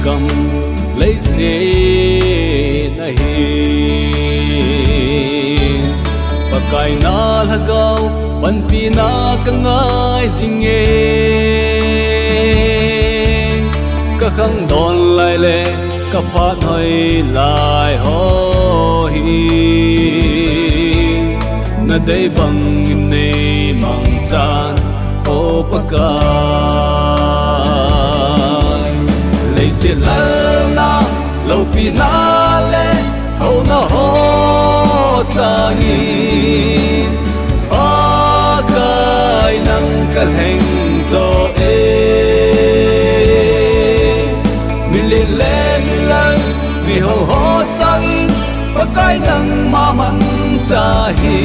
gam lấy xe nahi pakai na lagaw panpi na kangai singe ka khang don lai le ka phat hoi lai ho hi na dei bang nei mang san o pakai lấy xe na lâu pi na le hầu na ho sang in pakai nang kal heng zo e mili le milang mi ho ho sang in pakai nang maman chahi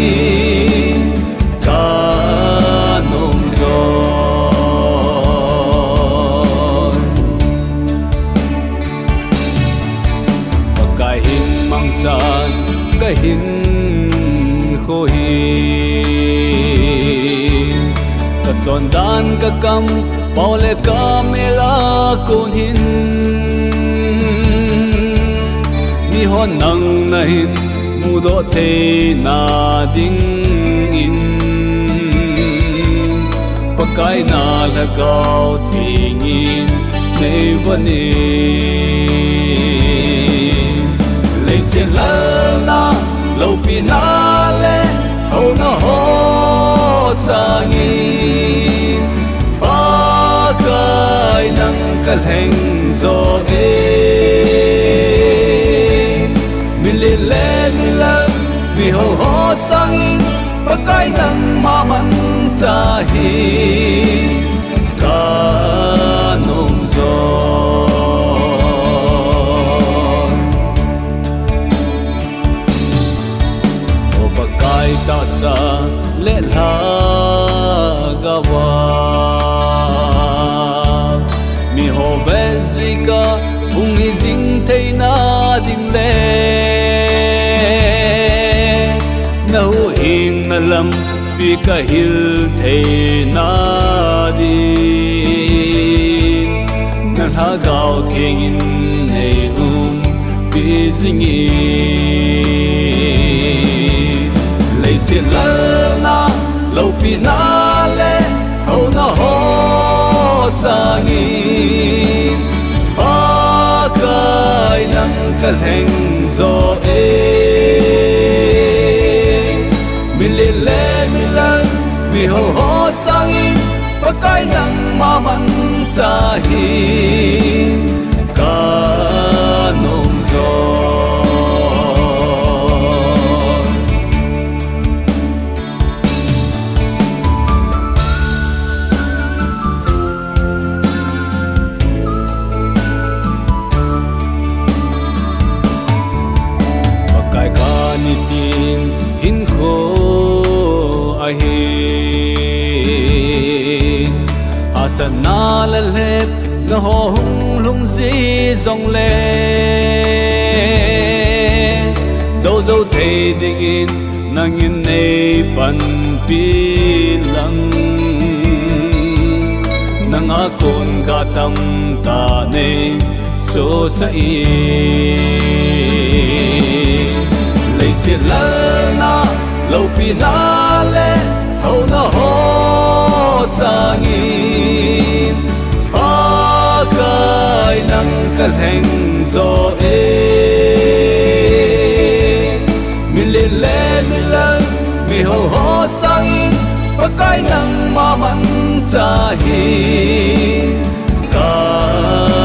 ka nong zo san ka hin kho hi ka son dan ka kam paule ka mela kun hin mi hon nang na hin mu do the na ding in pakai na lagaw thingin nei vani se la na lâu pi na le hầu na ho sang in pakai nang kal heng zo e mi le le mi la mi ho ho sang in pakai nang ma man chahi ka nong zo ta sa le la gawa mi ho ven zika ung hi jing thei na ding le na hu hing na lam pi ka hil thei na di na ha gao king in nei pi jing se la na lâu pi na le hầu na ho sang in pakai nang kal heng zo e mi le le mi lang mi ho ho sang in pakai nang ma man chahi ka nong zo tin hin kho ahi asan na la le na ho hung lung zi zong le do zo thei ding in nang in nei pan pi lang nang a kon ka tam ta nei so sa i se la na lâu pi na le hầu na ho sang in pakai nang kal heng zo e mi le le mi lang mi ho ho sang in pakai nang ma man chahi ka